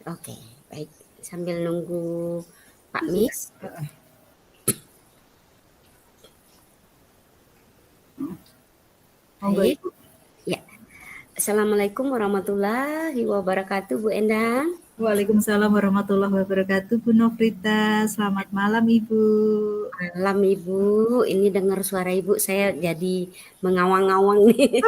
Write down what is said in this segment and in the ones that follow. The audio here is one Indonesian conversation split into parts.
Oke, baik. Sambil nunggu Pak Sudah. Mis. Heeh. Monggo Baik. Ibu. Ya. Assalamualaikum warahmatullahi wabarakatuh, Bu Endang. Waalaikumsalam warahmatullahi wabarakatuh, Bu Nofrita. Selamat malam, Ibu. Malam Ibu, ini dengar suara Ibu saya jadi mengawang-awang nih.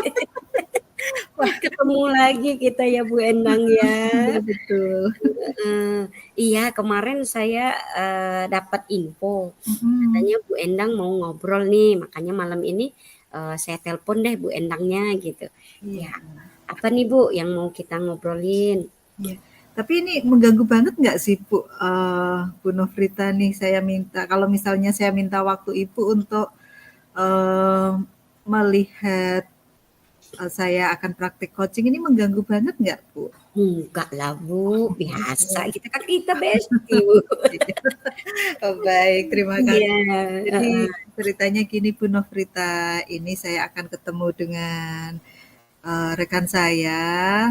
Wah, Ketemu lagi kita ya Bu Endang ya. iya betul. Heeh. Iya, kemarin saya dapat info Mhm. katanya Bu Endang mau ngobrol nih, makanya malam ini saya telepon deh Bu Endangnya gitu. Iya, Ya, apa nih Bu yang mau kita ngobrolin? iya. Tapi ini mengganggu banget nggak sih, Bu, Bu Nofrita nih saya minta kalau misalnya saya minta waktu Ibu untuk, eee, melihat, saya akan praktik coaching ini mengganggu banget nggak, Bu? Enggak lah Bu, biasa Oh, kita bestie Bu. iya. Oh, baik, terima Iya, kasih. Jadi heeh. ceritanya gini Bu Nofrita, ini saya akan ketemu dengan rekan saya,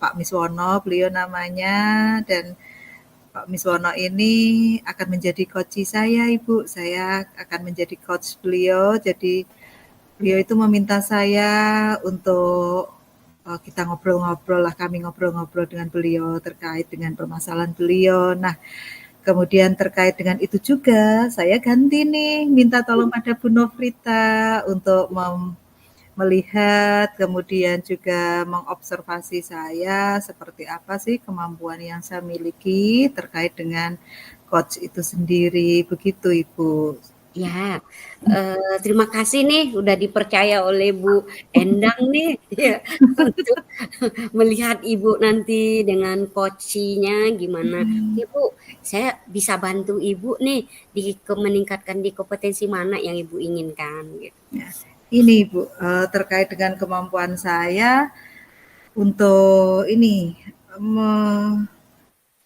Pak Miswono, beliau namanya, dan Pak Miswono ini akan menjadi coach saya, Ibu. Saya akan menjadi coach beliau. Jadi beliau itu meminta saya untuk kita ngobrol-ngobrol lah, kami ngobrol-ngobrol dengan beliau terkait dengan permasalahan beliau. Nah, kemudian terkait dengan itu juga, saya ganti nih, minta tolong pada Bu Nofrita untuk melihat, kemudian juga mengobservasi saya seperti apa sih kemampuan yang saya miliki terkait dengan coach itu sendiri, begitu Ibu. Ya, terima kasih nih udah dipercaya oleh Bu Endang nih ya untuk melihat Ibu nanti dengan coaching-nya gimana. Mhm. Nih Bu, saya bisa bantu Ibu nih meningkatkan di kompetensi mana yang Ibu inginkan gitu. Ya, ini Ibu, terkait dengan kemampuan saya untuk ini, me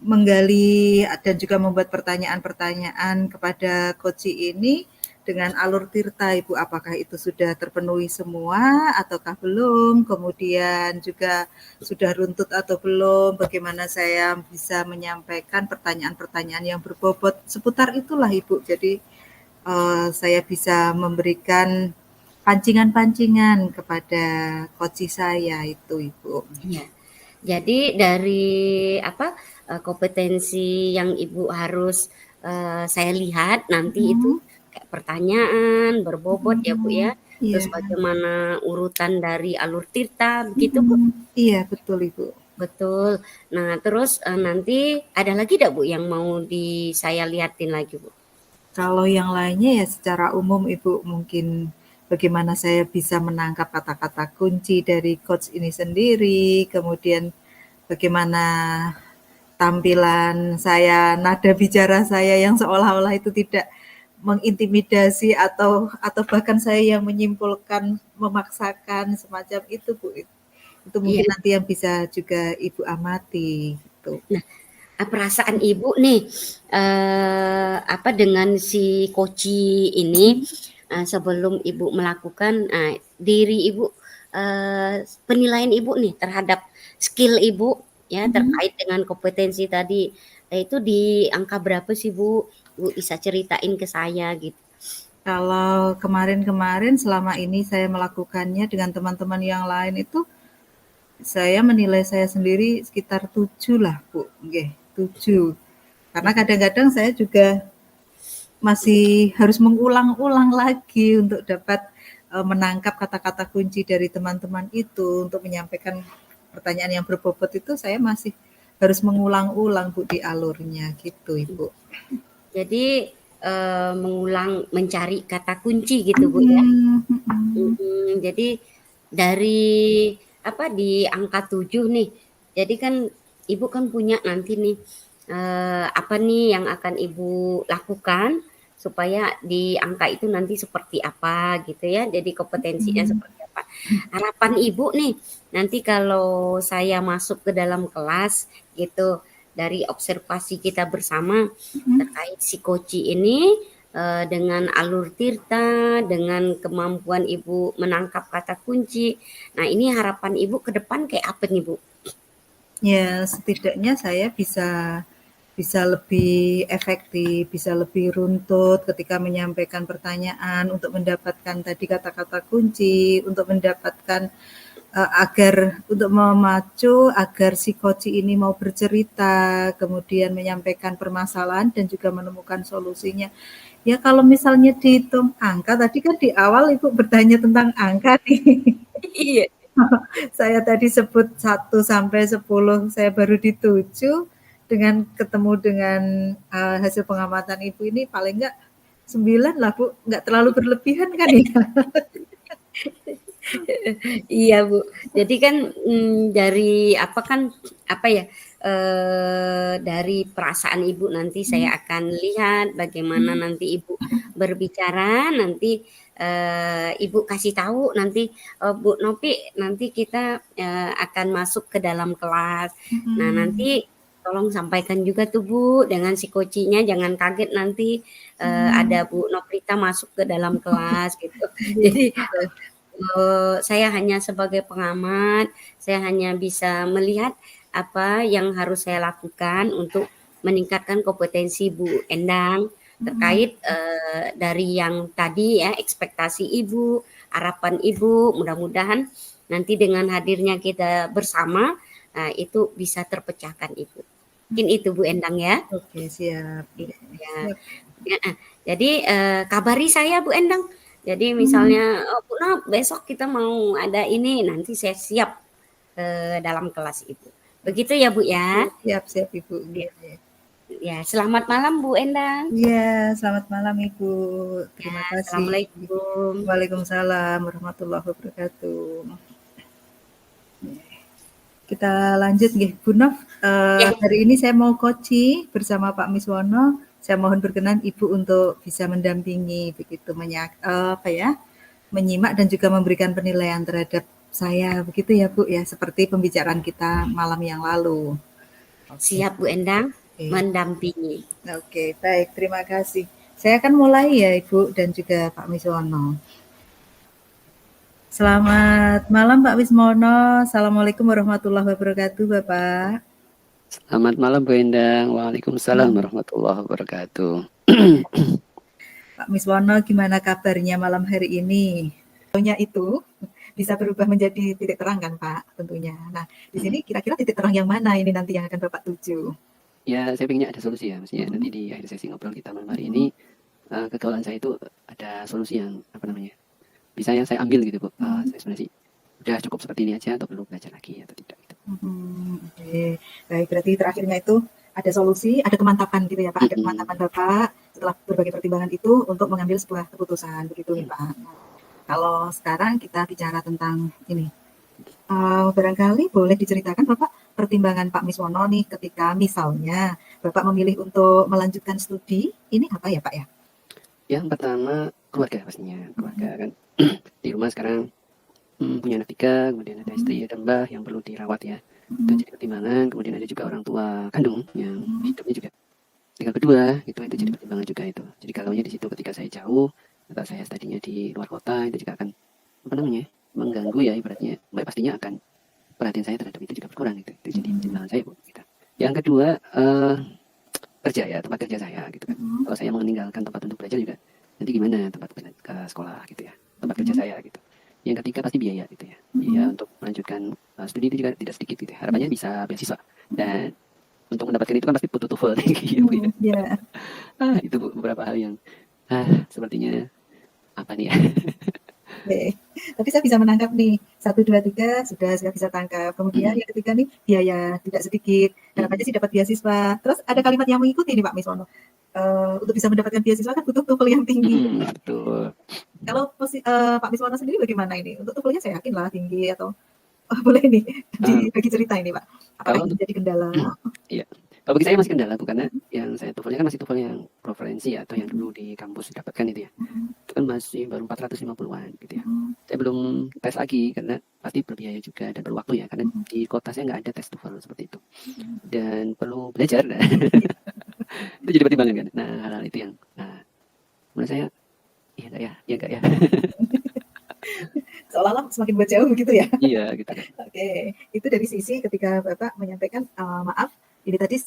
menggali dan juga membuat pertanyaan-pertanyaan kepada coach ini dengan alur tirta, Ibu. Apakah itu sudah terpenuhi semua ataukah belum? Kemudian juga sudah runtut atau belum? Bagaimana saya bisa menyampaikan pertanyaan-pertanyaan yang berbobot seputar itulah, Ibu. Jadi saya bisa memberikan pancingan-pancingan kepada coach saya itu, Ibu. Iya. Jadi dari apa, kompetensi yang Ibu harus, saya lihat nanti itu Mhm, kayak pertanyaan berbobot ya, Bu, ya, mhm, terus iya, bagaimana urutan dari alur tirta begitu, Bu? mhm, iya betul Ibu. Betul. Nah terus, nanti ada lagi nggak, Bu, yang mau saya lihatin lagi, Bu? Kalau yang lainnya ya secara umum Ibu, mungkin bagaimana saya bisa menangkap kata-kata kunci dari coach ini sendiri, kemudian bagaimana tampilan saya, nada bicara saya yang seolah-olah itu tidak mengintimidasi atau bahkan saya yang menyimpulkan, memaksakan semacam itu, Bu. Itu Iya. mungkin nanti yang bisa juga Ibu amati gitu. Nah, perasaan Ibu nih, apa, dengan si koci ini, sebelum Ibu melakukan, diri Ibu, penilaian Ibu nih terhadap skill Ibu ya Mhm. terkait dengan kompetensi tadi, itu di angka berapa sih, Bu? Bu bisa ceritain ke saya gitu. Kalau kemarin-kemarin selama ini saya melakukannya dengan teman-teman yang lain itu, saya menilai saya sendiri sekitar 7 lah, Bu, nggih, 7. Karena kadang-kadang saya juga masih harus mengulang-ulang lagi untuk dapat, menangkap kata-kata kunci dari teman-teman itu, untuk menyampaikan pertanyaan yang berbobot itu saya masih harus mengulang-ulang, Bu, di alurnya, gitu, Ibu. Jadi, mengulang mencari kata kunci gitu, Bu, ya? Mhm, mhm. Jadi dari apa, di angka 7 nih, jadi kan Ibu kan punya nanti nih, apa nih yang akan Ibu lakukan supaya di angka itu nanti seperti apa gitu ya, jadi kompetensinya Mhm. seperti apa. Harapan Ibu nih, nanti kalau saya masuk ke dalam kelas gitu, dari observasi kita bersama Mhm. terkait si Koci ini, dengan alur tirta, dengan kemampuan Ibu menangkap kata kunci. Nah, ini harapan Ibu ke depan kayak apa nih, Bu? Ya, setidaknya saya bisa lebih efektif, bisa lebih runtut ketika menyampaikan pertanyaan untuk mendapatkan tadi kata-kata kunci, untuk mendapatkan agar untuk memacu agar si koci ini mau bercerita, kemudian menyampaikan permasalahan dan juga menemukan solusinya. Ya kalau misalnya dihitung angka, tadi kan di awal Ibu bertanya tentang angka nih. Iya. Saya tadi sebut 1 sampai 10, saya baru di 7, dengan ketemu dengan hasil pengamatan Ibu ini paling enggak 9 lah Bu, enggak terlalu berlebihan kan ya? Iya Bu. Jadi kan dari apa ya, dari perasaan Ibu nanti saya akan lihat bagaimana nanti Ibu berbicara, nanti Ibu kasih tahu nanti, Bu Novi, nanti kita akan masuk ke dalam kelas. Nah Mhm. nanti tolong sampaikan juga tuh Bu dengan si kocinya, jangan kaget nanti ada Hmm. Bu Novrita masuk ke dalam kelas gitu. Iya, Jadi betul. saya hanya sebagai pengamat, saya hanya bisa melihat apa yang harus saya lakukan untuk meningkatkan kompetensi Bu Endang Mhm. terkait dari yang tadi ya, ekspektasi Ibu, harapan Ibu, mudah-mudahan nanti dengan hadirnya kita bersama, itu bisa terpecahkan Ibu. Mungkin itu Bu Endang ya. Oke, siap. Iya. Siap. Heeh. Jadi, kabari saya Bu Endang. Jadi Mhm. misalnya, "Bu Nop, besok kita mau ada ini," nanti saya siap dalam kelas itu. Begitu ya Bu ya? Siap siap Ibu, Ya, nggih. ya, selamat malam Bu Endang. Iya, selamat malam Ibu. Ya, Terima kasih. assalamualaikum. Waalaikumsalam warahmatullahi wabarakatuh. Kita lanjut nggih, Bu Nov, Ya, hari ini saya mau koci bersama Pak Miswono. Saya mohon berkenan Ibu untuk bisa mendampingi begitu apa ya, menyimak dan juga memberikan penilaian terhadap saya, begitu ya Bu ya, seperti pembicaraan kita malam yang lalu. Oke. siap Bu Endang Oke. mendampingi. Oke, baik, terima kasih. Saya akan mulai ya Ibu dan juga Pak Miswono. Selamat malam Pak Wismono. Assalamualaikum warahmatullahi wabarakatuh Bapak. Selamat malam Bu Endang. Waalaikumsalam warahmatullahi wabarakatuh. Pak Miswono, gimana kabarnya malam hari ini? Tentunya itu bisa berubah menjadi titik terang kan Pak, tentunya. Nah, di sini kira-kira titik terang yang mana ini nanti yang akan Bapak tuju? Ya, saya pengennya ada solusi ya. Maksudnya nanti di akhir sesi ngobrol kita malam hari ini, kegagalan saya itu ada solusi yang apa namanya? Bisa yang saya ambil gitu Bu. Saya sebenarnya sih udah cukup seperti ini aja atau perlu belajar lagi atau tidak gitu. Oke, baik. Berarti terakhirnya itu ada solusi, ada kemantapan gitu ya Pak. Ada kemantapan Bapak setelah berbagai pertimbangan itu untuk mengambil sebuah keputusan begitu nih Pak. Kalau sekarang kita bicara tentang ini, barangkali boleh diceritakan Bapak pertimbangan Pak Miswono nih ketika misalnya Bapak memilih untuk melanjutkan studi, ini apa ya Pak ya? Yang pertama keluarga pastinya. Keluarga kan di rumah sekarang punya anak 3, kemudian ada istri dan mbah yang perlu dirawat ya. Itu jadi pertimbangan. Kemudian ada juga orang tua kandung yang hidupnya juga tinggal berdua, itu jadi pertimbangan juga itu. Jadi kalaunya di situ ketika saya jauh atau saya studinya di luar kota, itu juga akan apa namanya mengganggu ya ibaratnya. Pastinya akan perhatian saya terhadap itu juga berkurang gitu. Itu jadi pertimbangan saya Bu. Gitu. Yang kedua kerja ya, tempat kerja saya gitu kan. Kalau saya meninggalkan tempat untuk belajar juga, nanti gimana tempat ke sekolah gitu ya, tempat kerja saya gitu. Yang ketiga pasti biaya gitu ya. Biaya untuk melanjutkan studi itu juga tidak sedikit gitu ya. Harapannya bisa beasiswa. Dan untuk mendapatkan itu kan pasti butuh TOEFL tinggi gitu ya. Ya. Itu beberapa hal yang sepertinya apa nih ya. Oke. Tapi saya bisa menangkap nih, 1, 2, 3 sudah saya bisa tangkap. Kemudian yang ketiga nih, biaya tidak sedikit. Harapannya sih dapat beasiswa. Terus ada kalimat yang mengikuti nih Pak Miswono. Untuk bisa mendapatkan beasiswa kan butuh TOEFL yang tinggi. Betul. Kalau Pak Miswono sendiri bagaimana ini? Untuk TOEFL-nya saya yakin lah tinggi atau boleh nih dibagi cerita ini Pak. Apakah Kalau ini menjadi kendala? iya. Kalau bagi saya masih kendala Bu, karena yang saya TOEFL-nya kan masih TOEFL yang preferensi ya, atau yang dulu di kampus didapatkan itu ya. Itu kan masih baru 450-an gitu ya. Saya belum tes lagi karena pasti berbiaya juga dan perlu waktu ya, karena di kota saya nggak ada tes TOEFL seperti itu. Dan perlu belajar. Itu jadi pertimbangan kan. Nah, hal-hal itu yang menurut saya iya enggak ya? seolah-olah semakin buat jauh begitu ya? Iya, gitu kan. Oke, itu dari sisi ketika Bapak menyampaikan, maaf, ini tadi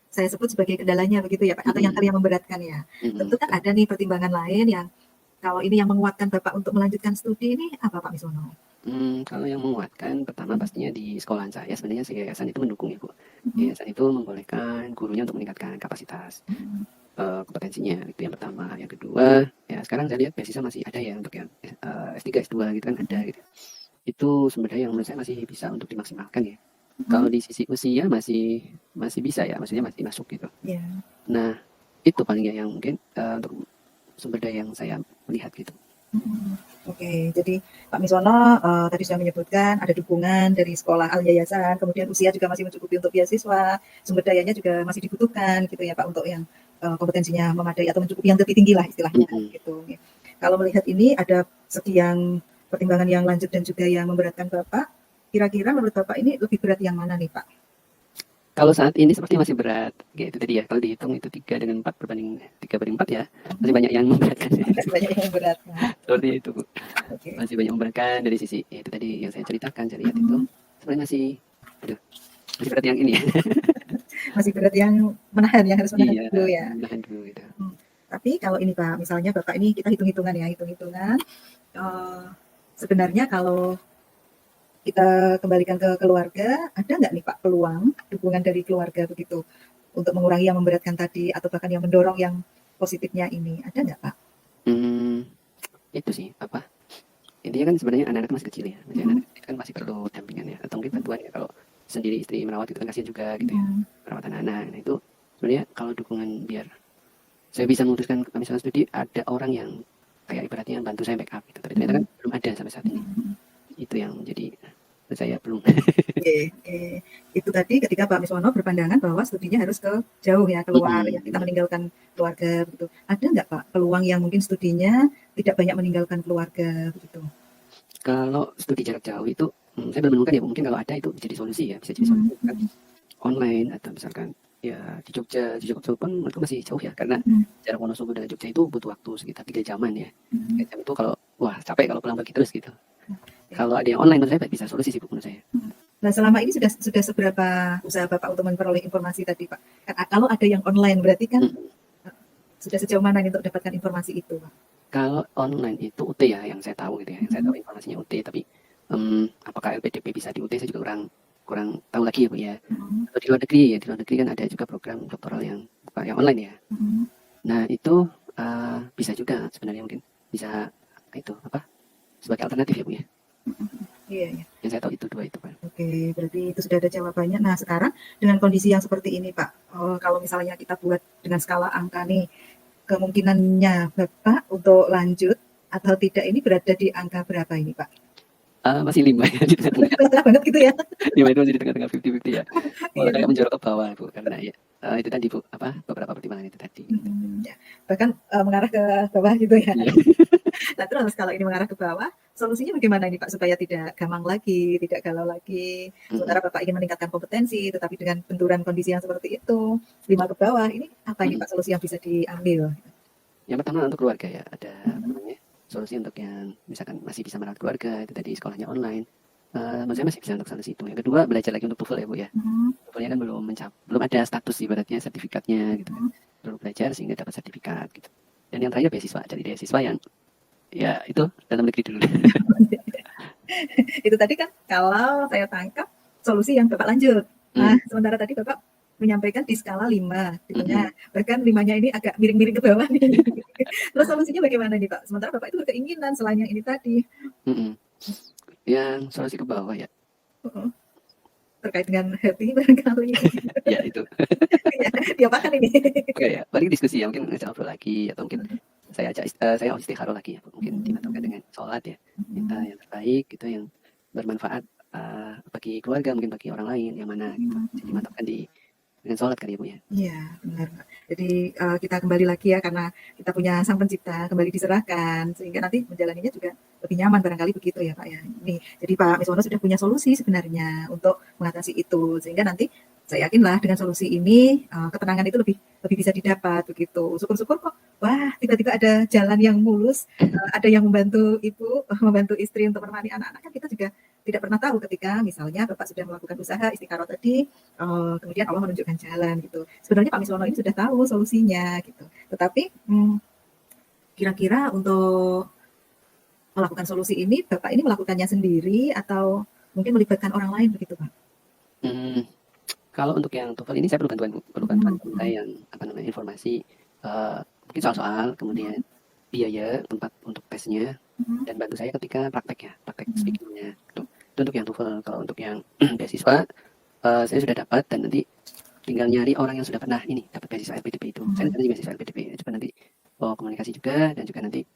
saya sebut sebagai kendalanya begitu ya Pak, atau yang hal yang memberatkan ya. Tentu kan ada nih pertimbangan lain yang kalau ini yang menguatkan Bapak untuk melanjutkan studi ini apa Pak Misono? Kalau yang menguatkan pertama pastinya di sekolahan saya sebenarnya si yayasan itu mendukung ya, Bu. Mhm. Yayasan itu membolehkan gurunya untuk meningkatkan kapasitas, Mhm. kompetensinya, itu yang pertama. Yang kedua, ya sekarang saya lihat beasiswa masih ada ya untuk yang, S3, S2 gitu kan ada gitu. Itu sumber daya yang menurut saya masih bisa untuk dimaksimalkan ya. Kalau Mhm. di sisi usia masih masih bisa ya, maksudnya masih masuk gitu. Iya. Nah, itu paling ya yang mungkin, untuk sumber daya yang saya lihat gitu. Mhm. Oke, jadi Pak Misono, tadi sudah menyebutkan ada dukungan dari sekolah yayasan, kemudian usia juga masih mencukupi untuk beasiswa, sumber dayanya juga masih dibutuhkan gitu ya Pak, untuk yang, kompetensinya memadai atau mencukupi yang lebih tinggi lah istilahnya, Mhm. gitu. Oke. Kalau melihat ini ada sekian pertimbangan yang lanjut dan juga yang memberatkan Bapak, kira-kira menurut Bapak ini lebih berat yang mana nih Pak? Kalau saat ini sepertinya masih berat, ya itu tadi ya, kalau dihitung itu 3 dengan 4 berbanding 3/4 ya, masih banyak yang memberatkan ya. Masih banyak yang memberatkan. Seperti itu, Bu. Oke. Masih banyak memberatkan dari sisi ya itu tadi yang saya ceritakan, saya lihat itu sebenarnya masih aduh, masih berat yang ini ya. Masih berat yang menahan, yang harus menahan Iya, dulu ya. menahan dulu gitu. Tapi kalau ini Pak, misalnya Bapak ini kita hitung-hitungan ya, hitung-hitungan, sebenarnya kalau kita kembalikan ke keluarga, ada nggak nih Pak peluang dukungan dari keluarga begitu untuk mengurangi yang memberatkan tadi atau bahkan yang mendorong yang positifnya ini, ada nggak Pak? Itu sih apa, intinya kan sebenarnya anak-anak masih kecil ya, masih anak kecil kan masih perlu dampingan ya, atau mungkin bantuan ya, kalau sendiri istri merawat itu kan kasihan juga gitu ya, perawatan anak. Nah itu sebenarnya kalau dukungan biar saya bisa memutuskan misalnya studi, ada orang yang kayak ibaratnya bantu saya backup gitu, tapi ternyata kan belum ada sampai saat ini. Itu yang menjadi saya belum. Oke, oke. Itu tadi ketika Pak Miswono berpandangan bahwa studinya harus ke jauh ya, keluar ya, kita meninggalkan keluarga begitu. Ada nggak Pak peluang yang mungkin studinya tidak banyak meninggalkan keluarga begitu? Kalau studi jarak jauh itu, saya belum menemukan ya, mungkin kalau ada itu bisa jadi solusi ya, bisa jadi solusi kan online atau misalkan ya di Jogja pun menurutku masih jauh ya, karena jarak Wonosobo dengan Jogja itu butuh waktu sekitar 3 jaman ya. 3 jam itu kalau wah capek kalau pulang pergi terus gitu. Kalau ada yang online menurut saya bisa solusi sih menurut saya. Nah selama ini sudah seberapa usaha Bapak untuk memperoleh informasi tadi Pak? Kalau ada yang online berarti kan sudah sejauh mana nih untuk dapatkan informasi itu Pak? Kalau online itu UT ya yang saya tahu gitu ya, yang saya tahu informasinya UT, tapi apakah LPDP bisa di UT saya juga kurang tahu lagi ya Bu ya. Atau di luar negeri ya, di luar negeri kan ada juga program doktoral yang online ya. Nah itu bisa juga sebenarnya, mungkin bisa itu apa sebagai alternatif ya Bu ya. Iya, iya. Yang saya tahu itu dua itu Pak. Oke, berarti itu sudah ada jawabannya. Nah sekarang dengan kondisi yang seperti ini Pak, kalau misalnya kita buat dengan skala angka nih, kemungkinannya Bapak untuk lanjut atau tidak ini berada di angka berapa ini Pak? Masih 5 ya di tengah-tengah. Tengah banget gitu ya? 5 itu masih di tengah-tengah 50-50 ya. Malah Iya. kayak menjorok ke bawah Bu, karena ya itu tadi Bu, apa beberapa pertimbangan itu tadi. Ya. Bahkan mengarah ke bawah gitu ya. Iya. Nah terus kalau ini mengarah ke bawah, solusinya bagaimana nih Pak supaya tidak gamang lagi, tidak galau lagi? Sementara Bapak ingin meningkatkan kompetensi, tetapi dengan benturan kondisi yang seperti itu, 5 ke bawah, ini apa ini Pak solusi yang bisa diambil? Yang pertama untuk keluarga ya, ada apa namanya, solusi untuk yang misalkan masih bisa merawat keluarga, itu tadi sekolahnya online. Maksudnya masih bisa untuk solusi itu. Yang kedua belajar lagi untuk TOEFL ya Bu ya. TOEFL-nya kan belum ada status ibaratnya sertifikatnya gitu kan. Perlu belajar sehingga dapat sertifikat gitu. Dan yang terakhir beasiswa, cari beasiswa yang ya itu dalam negeri dulu. Itu tadi kan kalau saya tangkap solusi yang Bapak lanjut. Nah, sementara tadi Bapak menyampaikan di skala 5 gitu ya. Bahkan 5-nya ini agak miring-miring ke bawah nih. Terus solusinya bagaimana nih Pak? Sementara Bapak itu berkeinginan selain yang ini tadi. Yang solusi ke bawah ya. Terkait dengan happy barangkali. Ya itu. Ya, diapakan ini? Oke ya, paling diskusi ya, mungkin ngajak ngobrol lagi atau mungkin saya istikharah lagi ya, mungkin dimatangkan dengan sholat ya, minta yang terbaik gitu, yang bermanfaat bagi keluarga, mungkin bagi orang lain yang mana gitu. Jadi mantapkan dengan sholat kali ya Bu ya. Iya benar Pak. Jadi kita kembali lagi ya, karena kita punya Sang Pencipta, kembali diserahkan sehingga nanti menjalaninya juga lebih nyaman barangkali begitu ya Pak ya. Ini jadi Pak Miswono sudah punya solusi sebenarnya untuk mengatasi itu, sehingga nanti saya yakinlah dengan solusi ini ketenangan itu lebih lebih bisa didapat begitu. Syukur-syukur kok, wah tiba-tiba ada jalan yang mulus, ada yang membantu ibu, membantu istri untuk menemani anak-anak kan kita juga tidak pernah tahu ketika misalnya Bapak sudah melakukan usaha istikharah tadi, kemudian Allah menunjukkan jalan gitu. Sebenarnya Pak Miswono ini sudah tahu solusinya gitu. Tetapi kira-kira untuk melakukan solusi ini, Bapak ini melakukannya sendiri atau mungkin melibatkan orang lain begitu, Pak? Hmm, kalau untuk yang TOEFL ini saya perlu bantuan, perlu bantuan teman saya yang apa namanya informasi mungkin soal-soal, kemudian biaya tempat untuk tesnya, dan bantu saya ketika praktek ya, praktek speakingnya. Itu untuk yang TOEFL. Kalau untuk yang beasiswa saya sudah dapat dan nanti tinggal nyari orang yang sudah pernah ini dapat beasiswa LPDP itu. Saya nanti beasiswa LPDP, coba nanti komunikasi juga dan juga nanti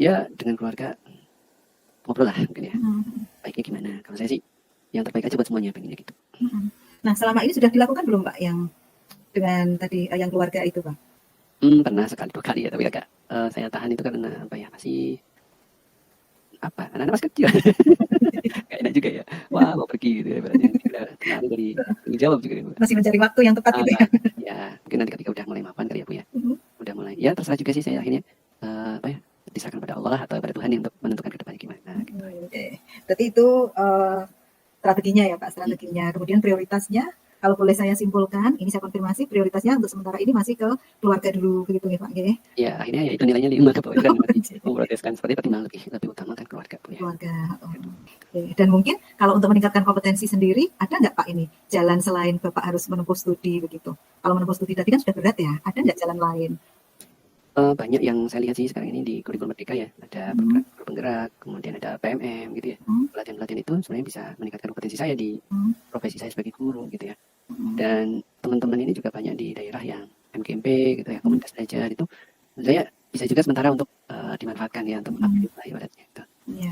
ya dengan keluarga ngobrol lah mungkin ya. Baiknya gimana? Kalau saya sih yang terbaik aja buat semuanya pengennya gitu. Nah, selama ini sudah dilakukan belum Pak yang dengan tadi yang keluarga itu Pak? Pernah sekali 2 kali ya, tapi agak saya tahan itu karena apa ya, masih apa, anak-anak masih kecil. Gak enak juga ya. Wah, mau pergi gitu ya, ibaratnya udah terlalu dari tanggung jawab juga ya, Bu. Masih mencari waktu yang tepat gitu ya? Ya, mungkin nanti ketika udah mulai mapan kali ya, Bu ya. Udah mulai, ya terserah juga sih saya akhirnya apa ya, diserahkan pada Allah lah atau pada Tuhan yang untuk menentukan ke depannya gimana. Gitu. Oke. Berarti itu strateginya ya Pak, strateginya. Kemudian prioritasnya, kalau boleh saya simpulkan, ini saya konfirmasi, prioritasnya untuk sementara ini masih ke keluarga dulu, begitu ya Pak? Okay? Ya, akhirnya ya itu nilainya 5 tuh, itu kan memproteskan seperti itu, memang lebih utamakan keluarga, Bu ya. Keluarga. Okay. Dan mungkin kalau untuk meningkatkan kompetensi sendiri, ada nggak Pak ini jalan selain Bapak harus menempuh studi begitu? Kalau menempuh studi tadi kan sudah berat ya, ada nggak jalan lain? Banyak yang saya lihat sih sekarang ini di kurikulum Merdeka ya, ada program guru penggerak, kemudian ada PMM gitu ya. Pelatihan-pelatihan itu sebenarnya bisa meningkatkan kompetensi saya di profesi saya sebagai guru gitu ya. Dan teman-teman ini juga banyak di daerah yang MGMP gitu ya, komunitas belajar itu saya bisa juga sementara untuk dimanfaatkan ya untuk upgrade lah ibaratnya gitu.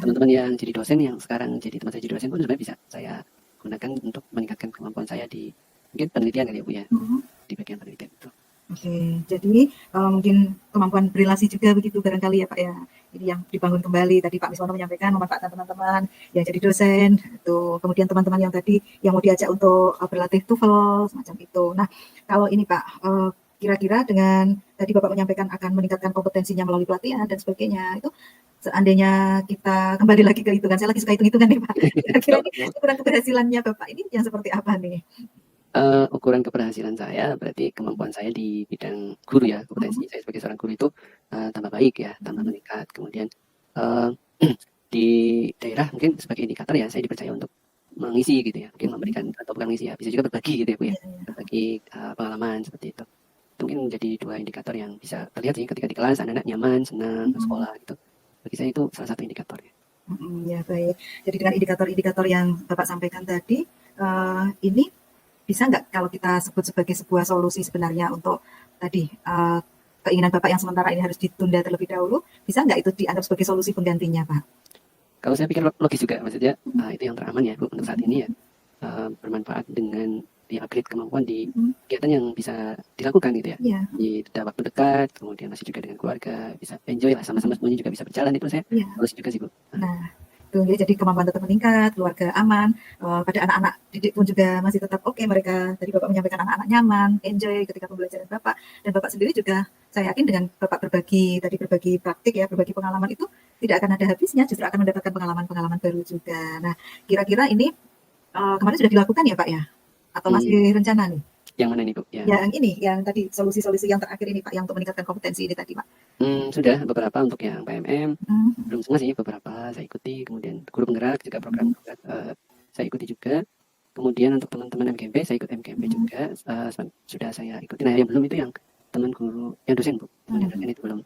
Teman-teman yang jadi dosen yang sekarang jadi teman saya jadi dosen pun sebenarnya bisa saya gunakan untuk meningkatkan kemampuan saya di mungkin penelitian kali ya Bu ya, di bagian penelitian itu. Oke, jadi mungkin kemampuan berrelasi juga begitu barangkali ya Pak ya. Ini yang dibangun kembali tadi Pak Miswono menyampaikan memanfaatkan teman-teman yang jadi dosen, itu kemudian teman-teman yang tadi yang mau diajak untuk berlatih TOEFL semacam itu. Nah, kalau ini Pak, kira-kira dengan tadi Bapak menyampaikan akan meningkatkan kompetensinya melalui pelatihan dan sebagainya, itu seandainya kita kembali lagi ke hitungan, saya lagi suka hitung-hitungan nih Pak. Kira-kira ini ukuran keberhasilannya Bapak ini yang seperti apa nih? Ukuran keberhasilan saya berarti kemampuan saya di bidang guru ya, kompetensi saya sebagai seorang guru itu tambah baik ya, tambah meningkat. Kemudian di daerah mungkin sebagai indikator ya saya dipercaya untuk mengisi gitu ya, mungkin memberikan atau bukan mengisi ya, bisa juga berbagi gitu ya Bu ya, berbagi pengalaman seperti itu. Itu mungkin menjadi 2 indikator yang bisa terlihat sih ketika di kelas anak-anak nyaman, senang, sekolah gitu. Bagi saya itu salah satu indikatornya. Ya baik. Jadi dengan indikator-indikator yang Bapak sampaikan tadi, ini bisa nggak kalau kita sebut sebagai sebuah solusi sebenarnya untuk tadi keinginan Bapak yang sementara ini harus ditunda terlebih dahulu, bisa nggak itu dianggap sebagai solusi penggantinya Pak? Kalau saya pikir logis juga, maksudnya itu yang teraman ya Bu untuk saat ini ya, bermanfaat dengan upgrade kemampuan di kegiatan yang bisa dilakukan gitu ya, di waktu dekat, kemudian masih juga dengan keluarga, bisa enjoy lah sama-sama semuanya juga bisa berjalan, itu saya solusi juga sih Bu. Nah, itu jadi kemampuan tetap meningkat, keluarga aman, pada anak-anak didik pun juga masih tetap oke, mereka tadi Bapak menyampaikan anak-anak nyaman, enjoy ketika pembelajaran Bapak, dan Bapak sendiri juga saya yakin dengan Bapak berbagi praktik ya, berbagi pengalaman itu tidak akan ada habisnya, justru akan mendapatkan pengalaman-pengalaman baru juga. Nah, kira-kira ini kemarin sudah dilakukan ya Pak ya? Atau masih rencana nih? Yang mana nih Bu? Yang ini, yang tadi solusi-solusi yang terakhir ini Pak, yang untuk meningkatkan kompetensi ini tadi Pak. Sudah beberapa untuk yang PMM, belum semua sih, beberapa saya ikuti, kemudian guru penggerak juga program saya ikuti juga. Kemudian untuk teman-teman MGMP, saya ikut MGMP juga, sudah saya ikuti. Nah yang belum itu yang teman guru, yang dosen Bu, yang dosen itu belum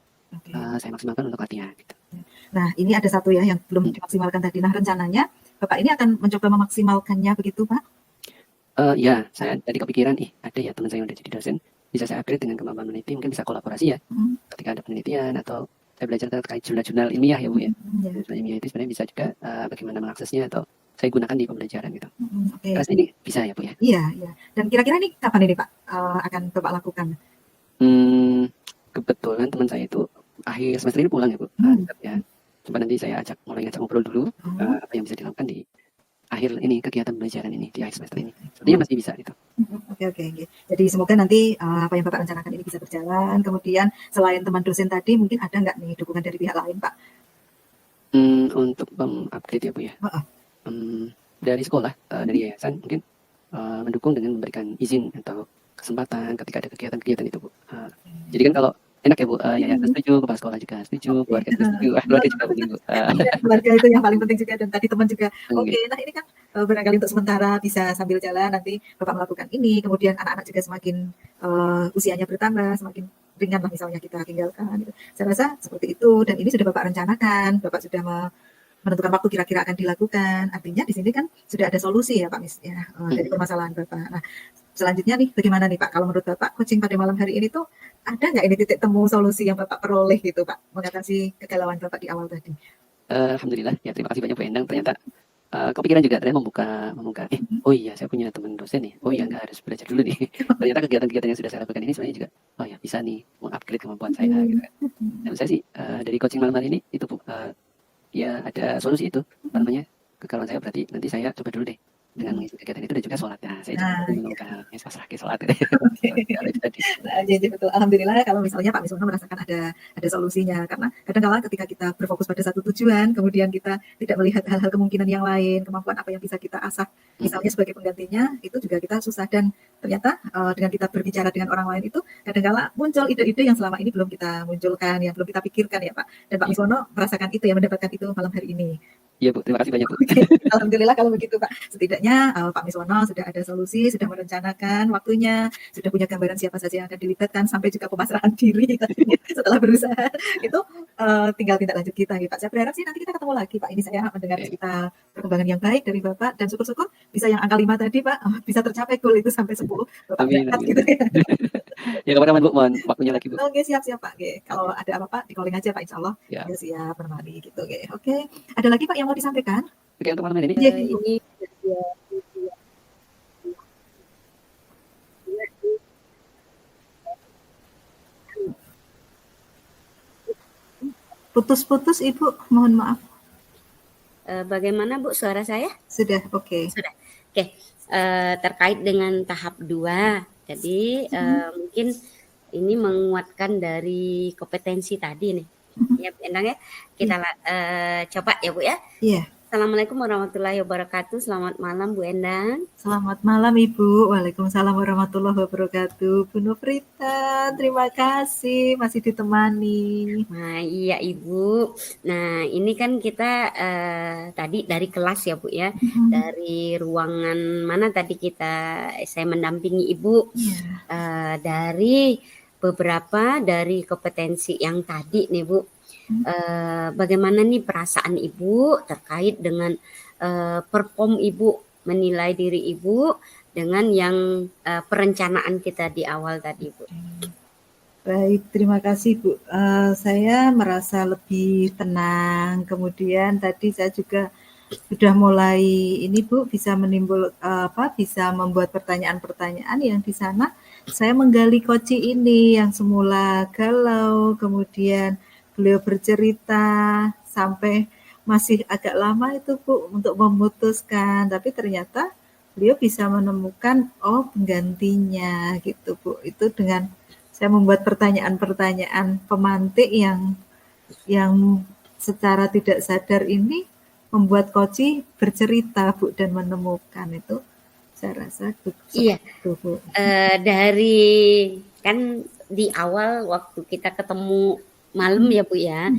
saya maksimalkan untuk latihan gitu. Nah ini ada satu ya yang belum dimaksimalkan tadi. Nah rencananya Bapak ini akan mencoba memaksimalkannya begitu Pak? Ya, saya tadi kepikiran, ada ya teman saya yang udah jadi dosen, bisa saya upgrade dengan kemampuan meneliti, mungkin bisa kolaborasi ya, ketika ada penelitian atau saya belajar terkait jurnal-jurnal ilmiah ya Bu ya. Jurnal ilmiah itu sebenarnya bisa juga bagaimana mengaksesnya atau saya gunakan di pembelajaran gitu. Rasanya ini bisa ya Bu ya? Iya. Dan kira-kira ini kapan ini Pak akan Bapak lakukan? Kebetulan teman saya itu akhir semester ini pulang ya Bu. Ya. Coba nanti saya mulai ngajak ngobrol dulu apa yang bisa dilakukan di akhir ini kegiatan pembelajaran ini di akhir semester ini. Sepertinya masih bisa gitu. Oke. Jadi semoga nanti apa yang Bapak rencanakan ini bisa berjalan. Kemudian selain teman dosen tadi, mungkin ada nggak nih dukungan dari pihak lain, Pak? Untuk upgrade ya Bu ya. Heeh. Dari sekolah, dari yayasan mungkin mendukung dengan memberikan izin atau kesempatan ketika ada kegiatan-kegiatan itu Bu. Jadi kan kalau enak ya Bu, yayasan setuju, kepala sekolah juga setuju, keluarga juga setuju, keluarga juga penting Bu. Ya, keluarga itu yang paling penting juga, dan tadi teman juga. Oke, Oke. nah ini kan barangkali untuk sementara bisa sambil jalan, nanti Bapak melakukan ini, kemudian anak-anak juga semakin usianya bertambah, semakin ringan lah misalnya kita tinggalkan. Gitu. Saya rasa seperti itu, dan ini sudah Bapak rencanakan, Bapak sudah menentukan waktu kira-kira akan dilakukan. Artinya di sini kan sudah ada solusi ya Pak Mis ya, dari permasalahan Bapak. Nah, selanjutnya nih bagaimana nih Pak? Kalau menurut Bapak coaching pada malam hari ini tuh ada nggak ini titik temu solusi yang Bapak peroleh gitu Pak, mengatasi kegalauan Bapak di awal tadi? Alhamdulillah ya, terima kasih banyak Bu Endang. Ternyata kepikiran juga ternyata membuka oh iya saya punya teman dosen nih, oh iya nggak harus belajar dulu nih. Ternyata kegiatan-kegiatan yang sudah saya lakukan ini sebenarnya juga oh ya bisa nih mengupgrade kemampuan saya gitu kan. Dan saya sih dari coaching malam hari ini itu Bu, ya ada solusi itu apa namanya, kegalauan saya berarti nanti saya coba dulu deh dengan mengisi kegiatan itu dan juga sholat. Nah saya coba dulu menemukan ya pasrah ke sholat. Nah, jadi betul. Alhamdulillah kalau misalnya Pak Miswono merasakan ada solusinya, karena kadang-kala ketika kita berfokus pada satu tujuan, kemudian kita tidak melihat hal-hal kemungkinan yang lain, kemampuan apa yang bisa kita asah, misalnya sebagai penggantinya, itu juga kita susah. Dan ternyata dengan kita berbicara dengan orang lain itu kadang-kala muncul ide-ide yang selama ini belum kita munculkan, yang belum kita pikirkan ya Pak. Dan Pak Miswono merasakan itu ya, mendapatkan itu malam hari ini. Iya Bu, terima kasih banyak Bu. Alhamdulillah kalau begitu Pak. Setidaknya Pak Miswono sudah ada solusi, sudah merencanakan waktunya, sudah punya gambaran siapa saja yang akan dilibatkan, sampai juga pemasrahan diri setelah berusaha. Itu tinggal tindak lanjut kita gitu Pak. Saya berharap sih nanti kita ketemu lagi Pak. Ini saya mendengar cerita perkembangan yang baik dari Bapak, dan syukur-syukur bisa yang angka 5 tadi Pak, bisa tercapai goal itu sampai 10. Bapak berangkat gitu ya. Ya kapan-kapan Bu, mohon waktunya lagi Bu. Oke, siap Pak. Oke. Kalau ada apa-apa di calling aja Pak, insya Allah Ya. ya siap menemani gitu. Oke. Ada lagi Pak yang mau disampaikan? Oke, untuk malam ini ini Putus-putus Ibu, mohon maaf. bagaimana Bu suara saya? Sudah, oke. Sudah. Oke, terkait dengan tahap 2. Jadi mungkin ini menguatkan dari kompetensi tadi nih. Ya, Bu Endang ya. Kita coba ya Bu ya. Iya. Assalamualaikum warahmatullahi wabarakatuh. Selamat malam Bu Endang. Selamat malam Ibu. Waalaikumsalam warahmatullahi wabarakatuh. Bu Nofrita, terima kasih masih ditemani. Nah, iya Ibu. Nah, ini kan kita tadi dari kelas ya Bu ya. Dari ruangan mana tadi saya mendampingi Ibu. Dari beberapa dari kompetensi yang tadi nih Bu. Bagaimana nih perasaan Ibu terkait dengan perform Ibu, menilai diri Ibu dengan yang perencanaan kita di awal tadi Bu. Baik, terima kasih Bu. Saya merasa lebih tenang. Kemudian tadi saya juga sudah mulai ini Bu, bisa bisa membuat pertanyaan-pertanyaan yang di sana saya menggali Koci ini yang semula galau, kemudian beliau bercerita sampai masih agak lama itu Bu untuk memutuskan, tapi ternyata beliau bisa menemukan penggantinya gitu Bu. Itu dengan saya membuat pertanyaan-pertanyaan pemantik yang secara tidak sadar ini membuat Koci bercerita Bu dan menemukan itu. Saya rasa iya itu Bu. Dari kan di awal waktu kita ketemu malam ya Bu ya,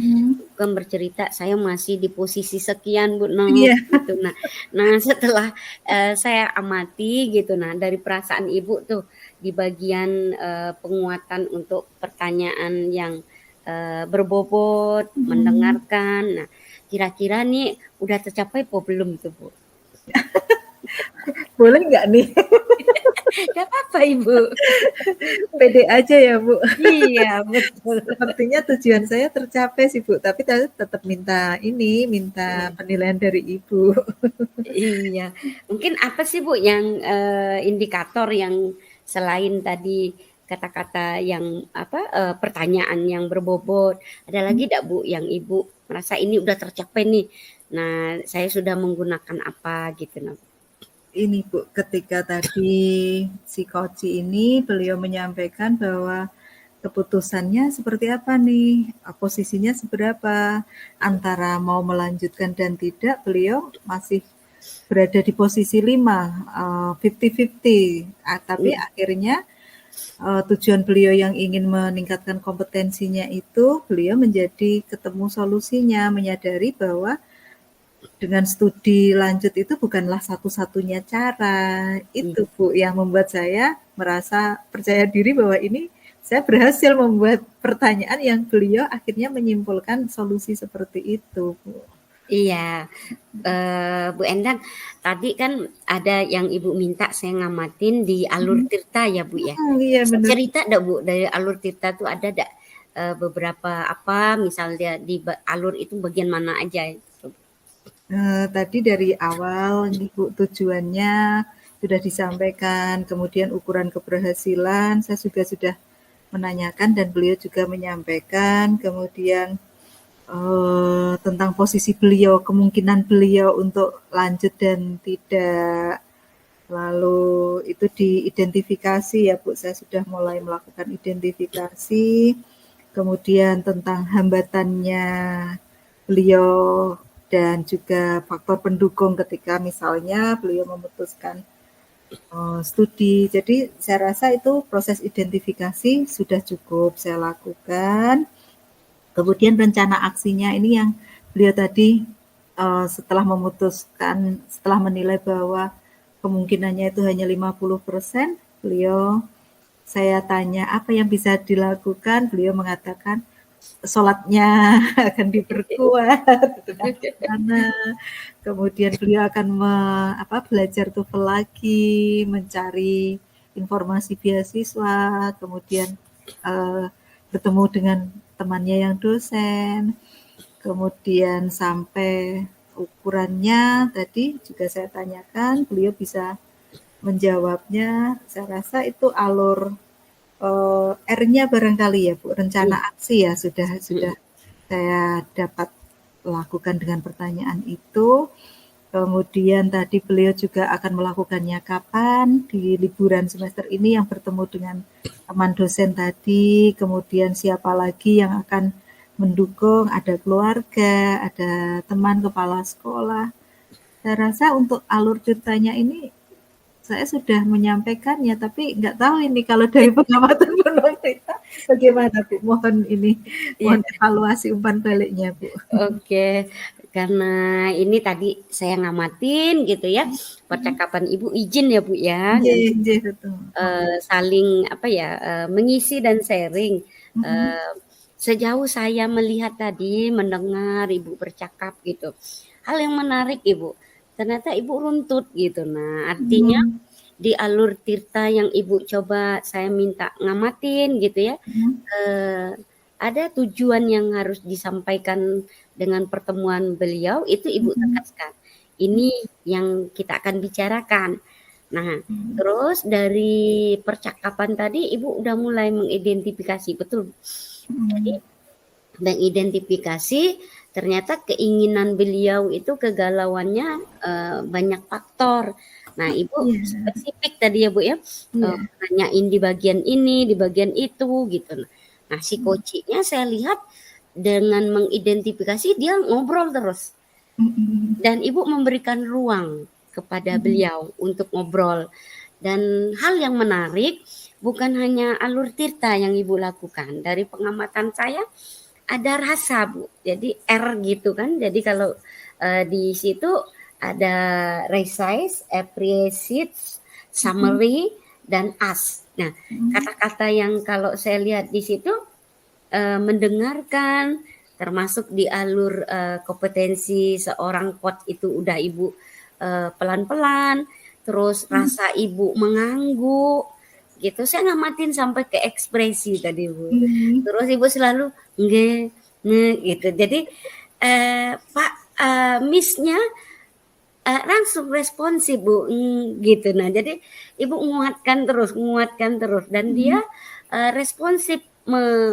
bukan bercerita saya masih di posisi sekian Bu gitu. Nah setelah saya amati gitu, nah dari perasaan Ibu tuh di bagian penguatan untuk pertanyaan yang berbobot, mendengarkan. Nah kira-kira nih udah tercapai apa belum tuh Bu? Boleh nggak nih? Gak apa-apa Ibu. Pede aja ya Bu. Iya betul. Sepertinya tujuan saya tercapai sih Bu, tapi tetap minta penilaian dari Ibu. Iya, mungkin apa sih Bu yang indikator yang selain tadi kata-kata yang pertanyaan yang berbobot, ada lagi tidak Bu yang Ibu merasa ini udah tercapai nih Nah, saya sudah menggunakan apa gitu nah. Ini Bu, ketika tadi si Koci ini beliau menyampaikan bahwa keputusannya seperti apa nih, posisinya seberapa, antara mau melanjutkan dan tidak, beliau masih berada di posisi 5, 50-50. Tapi akhirnya tujuan beliau yang ingin meningkatkan kompetensinya itu, beliau menjadi ketemu solusinya, menyadari bahwa dengan studi lanjut itu bukanlah satu-satunya cara. Itu Bu yang membuat saya merasa percaya diri bahwa ini saya berhasil membuat pertanyaan yang beliau akhirnya menyimpulkan solusi seperti itu, Bu. Iya, Bu Endang, tadi kan ada yang Ibu minta saya ngamatin di Alur Tirta ya Bu ya. Iya Bisa benar. cerita enggak Bu, dari Alur Tirta tuh ada enggak beberapa apa, misalnya di alur itu bagian mana aja? Tadi dari awal nih Bu, tujuannya sudah disampaikan, kemudian ukuran keberhasilan saya juga sudah menanyakan dan beliau juga menyampaikan, kemudian tentang posisi beliau, kemungkinan beliau untuk lanjut dan tidak. Lalu itu diidentifikasi ya Bu, saya sudah mulai melakukan identifikasi. Kemudian tentang hambatannya beliau dan juga faktor pendukung ketika misalnya beliau memutuskan studi. Jadi saya rasa itu proses identifikasi sudah cukup saya lakukan. Kemudian rencana aksinya ini yang beliau tadi setelah memutuskan, setelah menilai bahwa kemungkinannya itu hanya 50%, saya tanya apa yang bisa dilakukan, beliau mengatakan sholatnya akan diperkuat, kemudian beliau akan belajar TOEFL lagi, mencari informasi beasiswa, kemudian bertemu dengan temannya yang dosen, kemudian sampai ukurannya tadi juga saya tanyakan, beliau bisa menjawabnya. Saya rasa itu alur R-nya barangkali ya Bu, rencana aksi ya sudah saya dapat lakukan dengan pertanyaan itu. Kemudian tadi beliau juga akan melakukannya kapan di liburan semester ini yang bertemu dengan teman dosen tadi, kemudian siapa lagi yang akan mendukung, ada keluarga, ada teman kepala sekolah. Saya rasa untuk alur ceritanya ini saya sudah menyampaikannya, tapi nggak tahu ini kalau dari pengamatan Bu Novrita bagaimana Bu? Mohon evaluasi umpan baliknya Bu. Oke, karena ini tadi saya ngamatin gitu ya, percakapan Ibu izin ya Bu ya, saling mengisi dan sharing. Sejauh saya melihat tadi, mendengar Ibu bercakap gitu, hal yang menarik Ibu, ternyata Ibu runtut gitu. Nah artinya di alur Tirta yang Ibu coba saya minta ngamatin gitu ya, ada tujuan yang harus disampaikan dengan pertemuan beliau, itu Ibu tegaskan. Ini yang kita akan bicarakan. Nah, terus dari percakapan tadi Ibu udah mulai mengidentifikasi, betul. Jadi mengidentifikasi ternyata keinginan beliau itu kegalauannya banyak faktor. Nah, Ibu spesifik tadi ya Bu ya, nanyain di bagian ini, di bagian itu gitu. Nah, si Kocinya saya lihat dengan mengidentifikasi dia ngobrol terus. Dan Ibu memberikan ruang kepada beliau untuk ngobrol. Dan hal yang menarik, bukan hanya alur Tirta yang Ibu lakukan. Dari pengamatan saya, ada rasa Bu. Jadi R gitu kan. Jadi kalau di situ ada resize, appreciate, summary, dan ask. Nah, kata-kata yang kalau saya lihat di situ mendengarkan, termasuk di alur kompetensi seorang coach itu udah Ibu pelan-pelan, terus rasa Ibu mengangguk gitu. Saya ngamatin sampai ke ekspresi tadi Bu. Terus Ibu selalu nge gitu. Jadi Pak Miss-nya langsung responsif Bu gitu. Nah jadi Ibu menguatkan terus dan dia responsif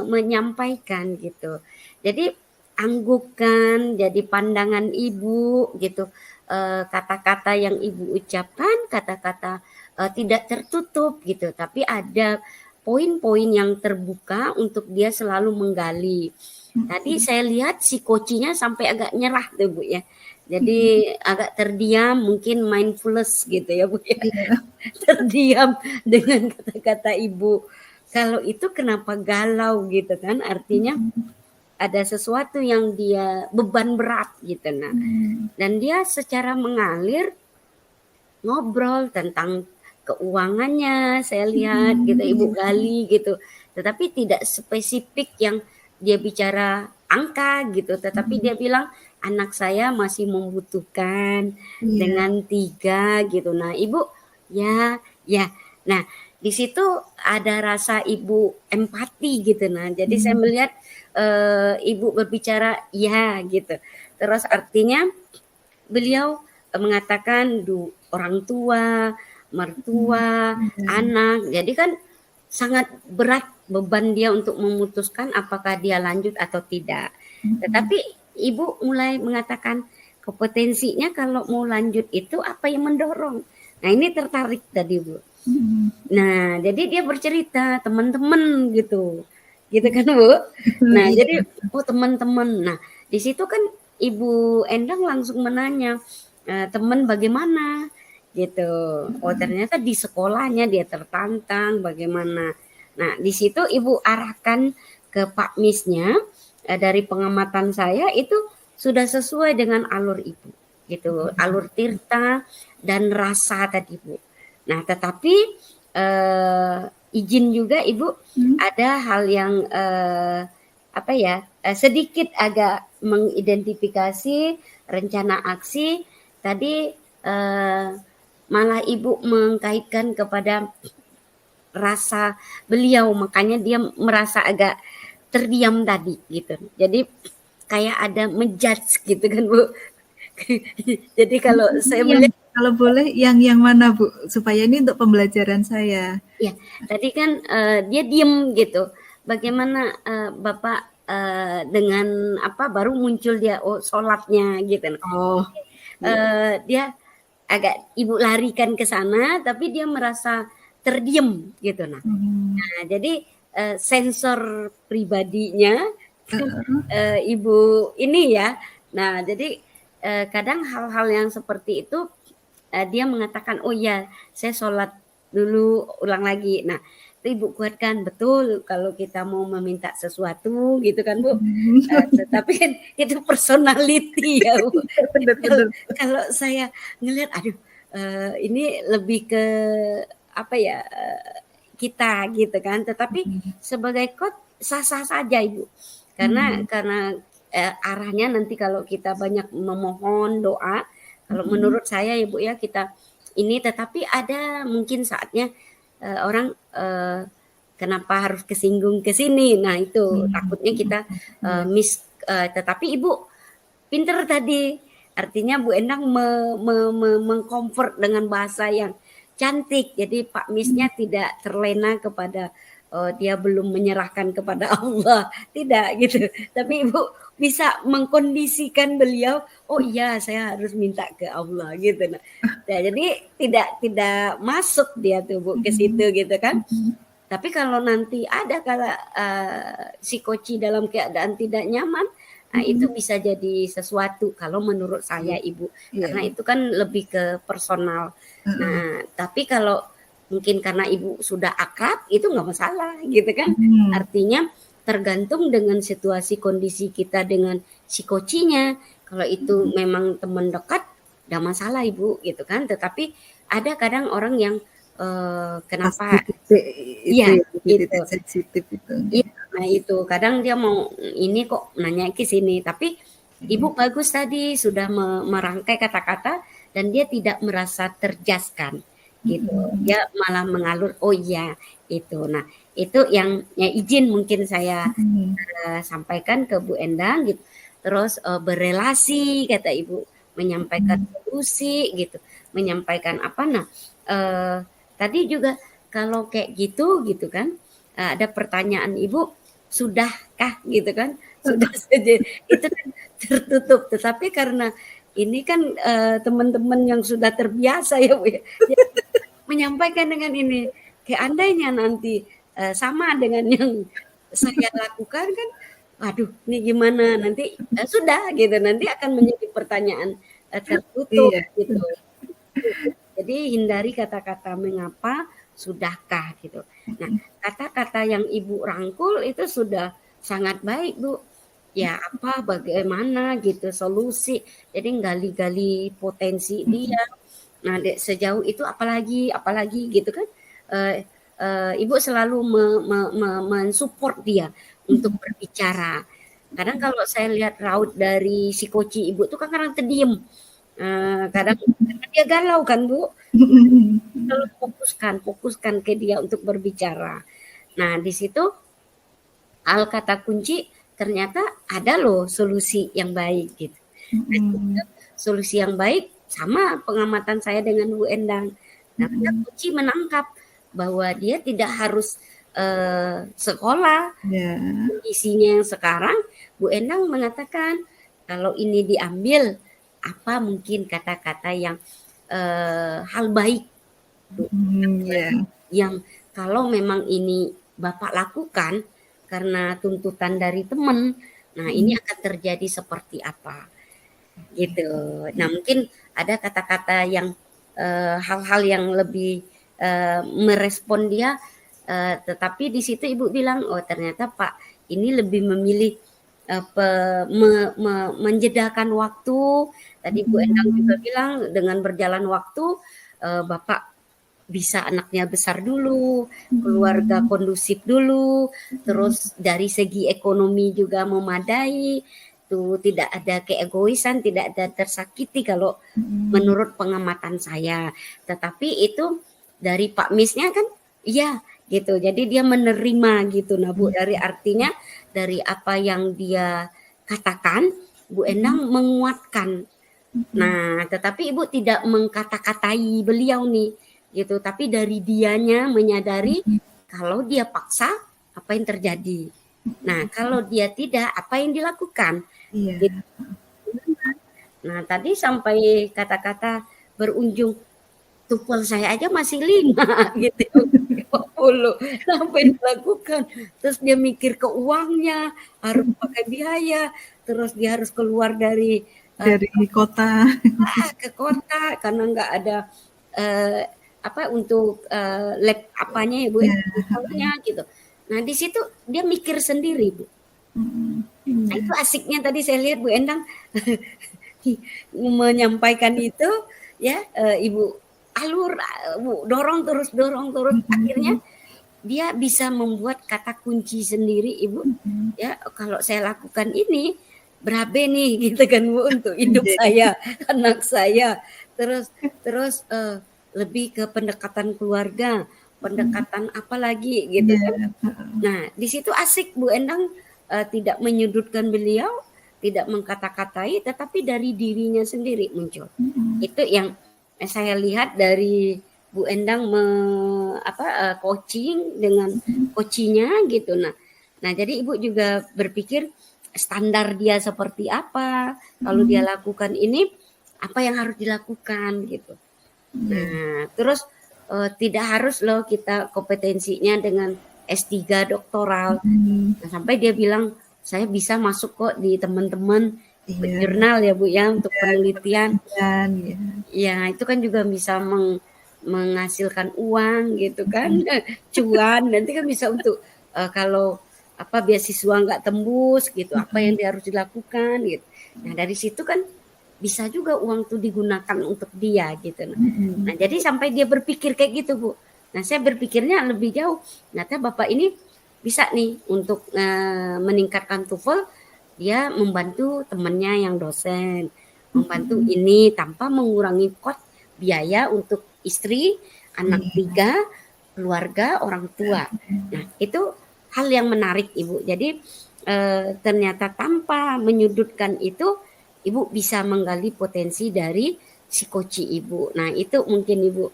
menyampaikan gitu. Jadi anggukan, jadi pandangan ibu gitu. Kata-kata yang ibu ucapkan, kata-kata tidak tertutup gitu, tapi ada poin-poin yang terbuka untuk dia selalu menggali. Tadi saya lihat si kocinya sampai agak nyerah tuh Bu ya. Jadi agak terdiam, mungkin mindfulness gitu ya Bu ya. Iya. Terdiam dengan kata-kata ibu. Kalau itu kenapa galau gitu kan? Artinya ada sesuatu yang dia beban berat gitu. Nah, dan dia secara mengalir ngobrol tentang keuangannya, saya lihat gitu, Ibu gali gitu. Tetapi tidak spesifik yang dia bicara angka gitu, tetapi dia bilang anak saya masih membutuhkan Iya. dengan 3 gitu. Nah, Ibu ya, ya. Nah, di situ ada rasa Ibu empati gitu. Nah, jadi saya melihat Ibu berbicara ya gitu. Terus artinya beliau mengatakan orang tua, mertua, anak. Jadi kan sangat berat beban dia untuk memutuskan apakah dia lanjut atau tidak. Tetapi ibu mulai mengatakan kompetensinya kalau mau lanjut itu apa yang mendorong. Nah ini tertarik tadi Bu. Nah jadi dia bercerita teman-teman gitu kan Bu. Nah jadi oh teman-teman. Nah di situ kan Ibu Endang langsung menanya teman bagaimana gitu. Oh ternyata di sekolahnya dia tertantang bagaimana. Nah di situ Ibu arahkan ke Pak Misnya dari pengamatan saya itu sudah sesuai dengan alur Ibu gitu, alur Tirta dan rasa tadi Bu. Nah tetapi izin juga Ibu ada hal yang apa ya sedikit agak mengidentifikasi rencana aksi tadi malah Ibu mengkaitkan kepada rasa beliau, makanya dia merasa agak terdiam tadi gitu. Jadi kayak ada menjudge gitu kan Bu. Jadi kalau saya melihat kalau boleh yang mana Bu, supaya ini untuk pembelajaran saya. ya tadi kan dia diem gitu. Bagaimana Bapak dengan apa baru muncul dia sholatnya gitu. Oh, Dia agak Ibu larikan ke sana, tapi dia merasa terdiam gitu. Nah jadi sensor pribadinya Ibu ini ya. Nah jadi kadang hal-hal yang seperti itu dia mengatakan oh ya saya sholat dulu ulang lagi. Nah itu Ibu kuatkan betul kalau kita mau meminta sesuatu gitu kan Bu. Tapi kan itu personality ya Bu. Kalau saya ngelihat aduh ini lebih ke apa ya kita gitu kan. Tetapi sebagai coach sah-sah saja Ibu. Karena arahnya nanti kalau kita banyak memohon doa, kalau menurut saya ya Bu ya kita ini tetapi ada mungkin saatnya orang kenapa harus kesinggung ke sini. Nah itu takutnya kita tetapi Ibu pinter tadi. Artinya Bu Endang mengcomfort dengan bahasa yang cantik. Jadi Pak Misnya tidak terlena kepada dia belum menyerahkan kepada Allah. Tidak gitu. Tapi Ibu bisa mengkondisikan beliau, oh iya saya harus minta ke Allah gitu. Nah, jadi tidak masuk dia tuh Bu ke situ gitu kan. Tapi kalau nanti ada kala si koci dalam keadaan tidak nyaman, nah itu bisa jadi sesuatu kalau menurut saya Ibu. Karena itu kan lebih ke personal. Nah, tapi kalau mungkin karena Ibu sudah akrab itu nggak masalah gitu kan. Artinya tergantung dengan situasi kondisi kita dengan si kocinya. Kalau itu memang teman dekat, nggak masalah Ibu gitu kan. Tetapi ada kadang orang yang kenapa iya gitu sensitif itu. Iya, nah itu kadang dia mau ini kok nanya ke sini tapi Ibu bagus tadi sudah merangkai kata-kata dan dia tidak merasa terjaskan gitu. Dia malah mengalur oh iya itu. Nah, itu yang izin mungkin saya sampaikan ke Bu Endang gitu. Terus berelasi kata Ibu, menyampaikan solusi gitu, menyampaikan apa nah tadi juga kalau kayak gitu kan ada pertanyaan Ibu sudahkah gitu kan sudah saja itu kan tertutup. Tetapi karena ini kan teman-teman yang sudah terbiasa ya Bu ya, menyampaikan dengan ini, kayak andainya nanti sama dengan yang saya lakukan kan, waduh ini gimana nanti sudah gitu, nanti akan menjadi pertanyaan tertutup Iya. gitu. Jadi hindari kata-kata mengapa, sudahkah gitu. Nah, kata-kata yang Ibu rangkul itu sudah sangat baik Bu. Ya apa, bagaimana gitu, solusi. Jadi gali-gali potensi dia. Nah, sejauh itu apalagi gitu kan. Ibu selalu mensupport dia untuk berbicara. Kadang kalau saya lihat raut dari si koci Ibu tuh kan kadang terdiam. Kadang karena dia galau kan Bu. Selalu fokuskan ke dia untuk berbicara. Nah, di situ hal kata kunci ternyata ada loh solusi yang baik gitu. Nah, solusi yang baik sama pengamatan saya dengan Bu Endang. Nah, kata kunci menangkap bahwa dia tidak harus sekolah. Kondisinya yang sekarang, Bu Endang mengatakan kalau ini diambil, apa mungkin kata-kata yang hal baik yang kalau memang ini Bapak lakukan karena tuntutan dari teman, nah ini akan terjadi seperti apa gitu. Nah mungkin ada kata-kata yang hal-hal yang lebih merespon dia, tetapi di situ Ibu bilang oh ternyata Pak ini lebih memilih menjedakan waktu. Tadi Bu Endang juga bilang dengan berjalan waktu Bapak bisa anaknya besar dulu, keluarga kondusif dulu, terus dari segi ekonomi juga memadai, tuh tidak ada keegoisan, tidak ada tersakiti kalau menurut pengamatan saya. Tetapi itu dari Pak Misnya kan, iya gitu. Jadi dia menerima gitu. Nah Bu, dari artinya dari apa yang dia katakan, Bu Endang menguatkan. Nah, tetapi Ibu tidak mengkata-katai beliau nih, gitu. Tapi dari dianya menyadari kalau dia paksa, apa yang terjadi. Nah, kalau dia tidak, apa yang dilakukan. Gitu. Nah, tadi sampai kata-kata berujung, tupel saya aja masih 5 gitu. 50 sampai dilakukan. Terus dia mikir ke uangnya, harus pakai biaya, terus dia harus keluar dari kota ke kota karena nggak ada untuk lab apanya ya Bu ya gitu. Nah di situ dia mikir sendiri Bu. Nah itu asiknya tadi saya lihat Bu Endang menyampaikan itu ya Ibu alur Bu dorong terus akhirnya dia bisa membuat kata kunci sendiri Ibu ya kalau saya lakukan ini berabe nih gitu kan Bu untuk hidup saya, anak saya. Terus lebih ke pendekatan keluarga, pendekatan apa lagi gitu kan. Nah, di situ asik Bu Endang tidak menyudutkan beliau, tidak mengkata-katai tetapi dari dirinya sendiri muncul. Itu yang saya lihat dari Bu Endang coaching dengan coachingnya gitu. Nah, jadi Ibu juga berpikir standar dia seperti apa, kalau dia lakukan ini apa yang harus dilakukan gitu. Nah, terus tidak harus loh kita kompetensinya dengan S3 doktoral. Nah, sampai dia bilang saya bisa masuk kok di teman-teman jurnal ya Bu ya untuk penelitian. Ya, itu kan juga bisa menghasilkan uang gitu kan, cuan nanti kan bisa untuk kalau beasiswa nggak tembus gitu, apa yang dia harus dilakukan gitu. Nah dari situ kan bisa juga uang tuh digunakan untuk dia gitu. Nah jadi sampai dia berpikir kayak gitu Bu. Nah saya berpikirnya lebih jauh. Ternyata Bapak ini bisa nih untuk meningkatkan TOEFL, dia membantu temannya yang dosen, membantu ini tanpa mengurangi cost biaya untuk istri, anak 3, keluarga, orang tua. Nah itu hal yang menarik Ibu. Jadi ternyata tanpa menyudutkan itu, Ibu bisa menggali potensi dari si koci Ibu. Nah itu mungkin Ibu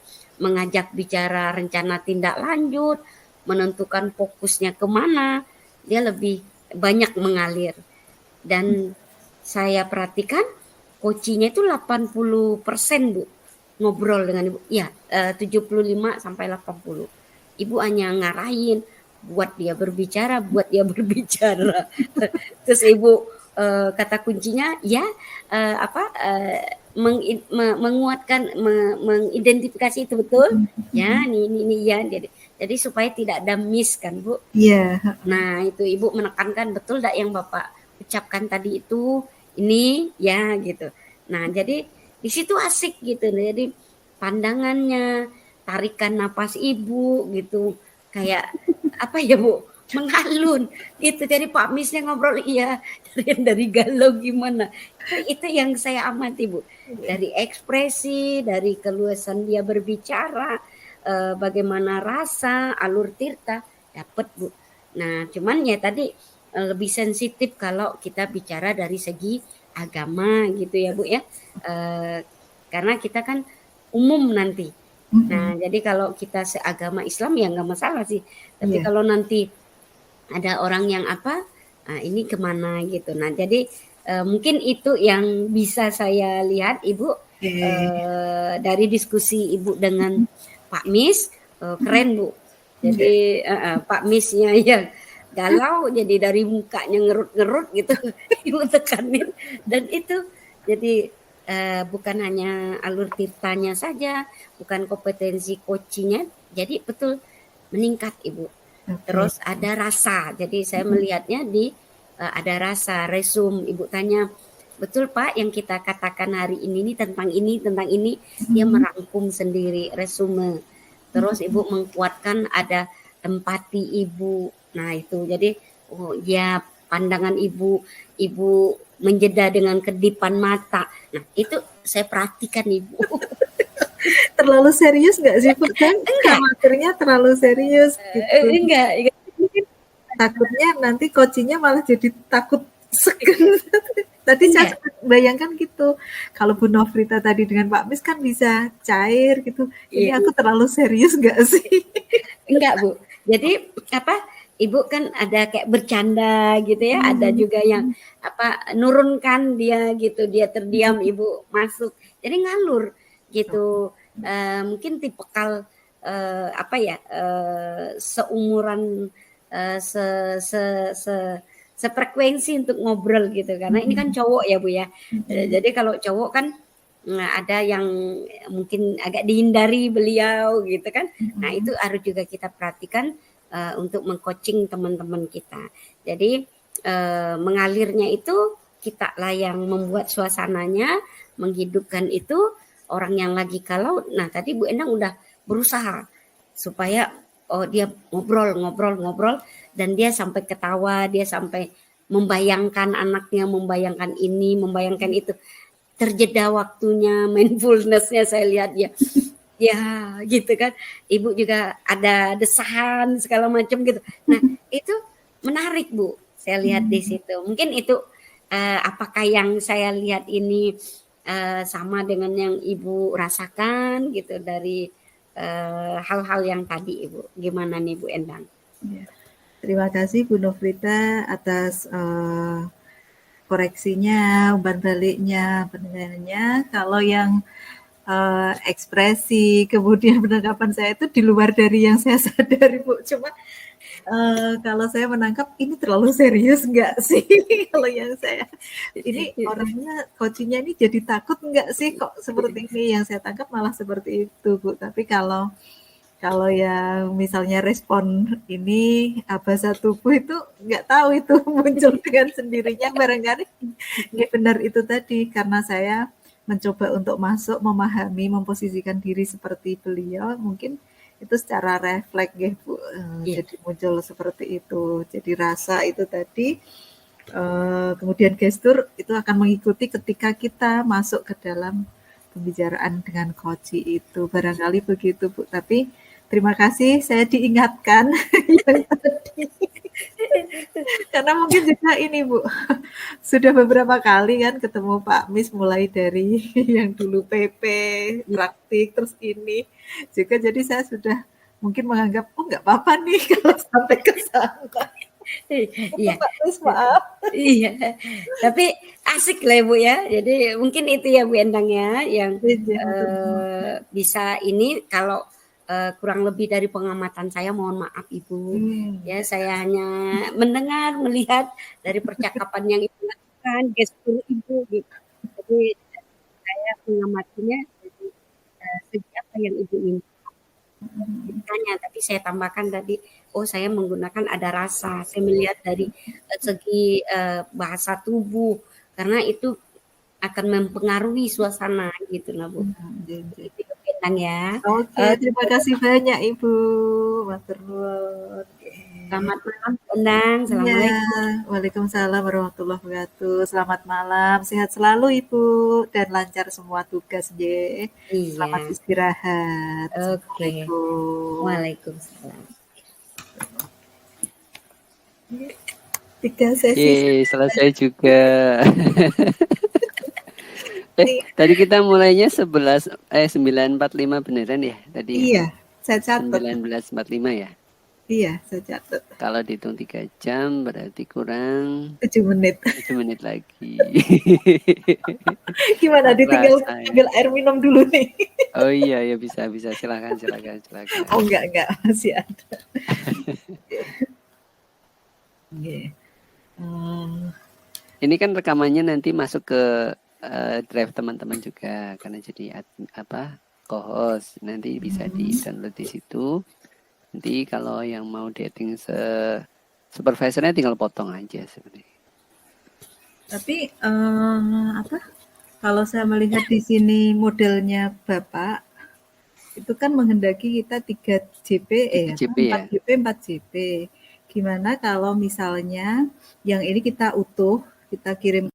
mengajak bicara rencana tindak lanjut, menentukan fokusnya kemana, dia lebih banyak mengalir. dan saya perhatikan coaching-nya itu 80% Bu, ngobrol dengan Ibu. Ya, 75 sampai 80. Ibu hanya ngarahin, buat dia berbicara, Terus Ibu kata kuncinya ya menguatkan, mengidentifikasi itu betul. Ya, ini ya. Jadi supaya tidak ada miss kan Bu. Iya. Nah itu Ibu menekankan betul tidak yang Bapak ucapkan tadi itu, ini ya gitu. Nah jadi di situ asik gitu. Jadi pandangannya, tarikan napas Ibu gitu, kayak apa ya Bu, mengalun gitu. Jadi Pak Misnya ngobrol, iya dari galau gimana. Itu yang saya amati Bu, dari ekspresi, dari keluasan dia berbicara, bagaimana rasa, alur tirta dapat Bu. Nah cuman ya tadi lebih sensitif kalau kita bicara dari segi agama gitu ya Bu ya, karena kita kan umum nanti. Nah jadi kalau kita seagama Islam ya nggak masalah sih, tapi Iya. kalau nanti ada orang yang apa, ini kemana gitu. Nah jadi mungkin itu yang bisa saya lihat Ibu, dari diskusi Ibu dengan Pak Mis, keren Bu. Jadi Pak Misnya yang galau, jadi dari mukanya ngerut-ngerut gitu Ibu tekanin, dan itu jadi bukan hanya alur tirtanya saja, bukan kompetensi coachingnya, jadi betul meningkat Ibu. Terus ada rasa, jadi saya melihatnya di ada rasa, resume. Ibu tanya, betul Pak yang kita katakan hari ini tentang ini, dia merangkum sendiri resume. Terus Ibu menguatkan ada empati Ibu. Nah itu jadi oh ya, pandangan Ibu menjeda dengan kedipan mata. Nah itu saya perhatikan Ibu. Terlalu serius nggak sih Bu? Kan Enggak. materinya terlalu serius gitu. Enggak. Takutnya nanti coachingnya malah jadi takut segen. Tadi saya bayangkan gitu, kalau Bu Nofrita tadi dengan Pak Mis kan bisa cair gitu. Ini aku terlalu serius nggak sih? Enggak Bu. Jadi apa? Ibu kan ada kayak bercanda gitu ya, ada juga yang apa nurunkan dia gitu, dia terdiam, Ibu masuk. Jadi ngalur gitu. Mungkin tipikal apa ya, seumuran, sefrekuensi untuk ngobrol gitu, karena ini kan cowok ya Bu ya. Jadi kalau cowok kan ada yang mungkin agak dihindari beliau gitu kan. Nah itu harus juga kita perhatikan untuk meng-coaching teman-teman kita. Jadi mengalirnya itu kita lah yang membuat suasananya, menghidupkan itu orang yang lagi kalau. Nah tadi Bu Endang udah berusaha supaya dia ngobrol dan dia sampai ketawa, dia sampai membayangkan anaknya, membayangkan ini, membayangkan itu. Terjeda waktunya, mindfulness-nya saya lihat ya gitu kan. Ibu juga ada desahan segala macam gitu. Nah itu menarik Bu, saya lihat di situ. Mungkin itu apakah yang saya lihat ini sama dengan yang Ibu rasakan gitu dari hal-hal yang tadi Ibu. Gimana nih Bu Endang? Ya. Terima kasih Bu Nofrita atas koreksinya, umpan baliknya, penilaiannya. Kalau yang ekspresi kemudian penangkapan saya itu di luar dari yang saya sadari Bu. Cuma kalau saya menangkap ini terlalu serius nggak sih? Kalau yang saya ini orangnya coachingnya ini jadi takut nggak sih kok seperti ini? Yang saya tangkap malah seperti itu Bu. Tapi kalau yang misalnya respon ini bahasa tubuh itu nggak tahu itu muncul dengan sendirinya, barangkali benar itu tadi karena saya mencoba untuk masuk, memahami, memposisikan diri seperti beliau, mungkin itu secara refleks ya Bu, jadi muncul seperti itu. Jadi rasa itu tadi, kemudian gestur itu akan mengikuti ketika kita masuk ke dalam pembicaraan dengan coach itu, barangkali begitu Bu. Tapi terima kasih saya diingatkan yang tadi. Karena mungkin juga ini Bu, sudah beberapa kali kan ketemu Pak Mis, mulai dari yang dulu PP, praktik, terus ini juga, jadi saya sudah mungkin menganggap, oh nggak apa-apa nih kalau sampai ke sana. Iya, Pak Mis, maaf. iya. Tapi asik lah Ibu ya. Jadi mungkin itu ya Bu Endang ya yang Iya. bisa ini kalau kurang lebih dari pengamatan saya mohon maaf Ibu. Ya saya hanya mendengar, melihat dari percakapan yang Ibu lakukan, gestur Ibu gitu. Jadi saya mengamatinya dari segi apa yang Ibu minta. Tanya, tapi saya tambahkan tadi, oh saya menggunakan ada rasa, saya melihat dari segi bahasa tubuh, karena itu akan mempengaruhi suasana gitu lah Bu. Iya. Itu Endang ya. Oke, terima kasih banyak Ibu. Matur nuwun. Selamat malam Endang, Iya, Assalamualaikum. Waalaikumsalam warahmatullahi wabarakatuh. Selamat malam, sehat selalu Ibu dan lancar semua tugas nggih. Selamat Iya, istirahat. oke. Assalamualaikum. Waalaikumsalam. 3 sesi. Yeay, selesai juga. Tadi kita mulainya 9.45 beneran ya tadi ya? Iya, saya catat. 19.45 ya? Iya, saya catat. Kalau dihitung 3 jam berarti kurang 7 menit. 7 menit lagi. Gimana Tak ditinggal terasa ya. ambil air minum dulu nih? Oh iya ya bisa silakan. Oh enggak, masih ada. Oke. Ini kan rekamannya nanti masuk ke drive teman-teman juga karena jadi co-host nanti bisa di-download di situ. Nanti kalau yang mau dating supervisornya tinggal potong aja sebenarnya. Tapi kalau saya melihat di sini modelnya Bapak itu kan menghendaki kita 3 JP 3 JP ya. 4 JP 4 JP. Gimana kalau misalnya yang ini kita utuh, kita kirim